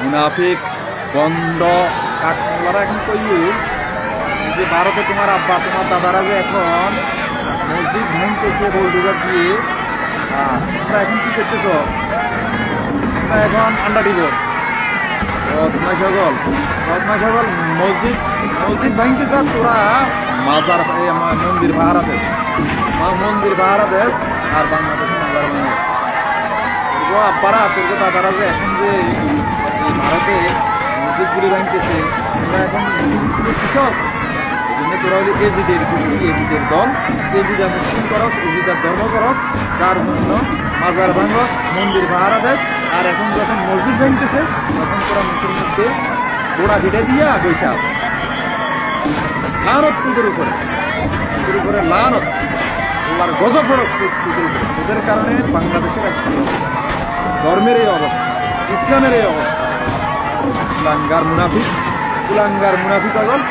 মুনাফিক বন্ধ কাঠমোল্লারা এখন কইও যে ভারতে তোমার আব্বা তোমার দাদারা যে এখন মসজিদ ভাঙতেছে বোলডোজার দিয়ে, তোমরা এখন কি করতেছ? তোমরা এখন আন্ডা দিব বদমাই সকল মসজিদ ভাঙতেছ, তোরা মাজার মন্দির ভাড়া দেশ আর বাংলাদেশের মাজার ভাঙে তোর আব্বারা তোর দাদারা যে এখন যে ভারতে মসজিদগুলি ভাঙতেছে, তোরা এখন কিসস? এই জন্য তোরা হলি এজিদের দল, এজিদা মুসলিম করস, এজিদার ধর্ম করস, যার জন্য মাজার ভাঙস, মন্দির ভাড়া দেশ। আর এখন যখন মসজিদ ভাঙতেছে তখন তোরা মুখের মধ্যে গোড়া ফিটে দিয়া বৈশাখ লানত তোদের উপরে লানত, আল্লাহর গজব পড়ক তোদের উপরে। তোদের কারণে বাংলাদেশের আজকে এই অবস্থা, ধর্মের এই অবস্থা, ইসলামের এই অবস্থা। কুলাঙ্গার মুনাফিক আগল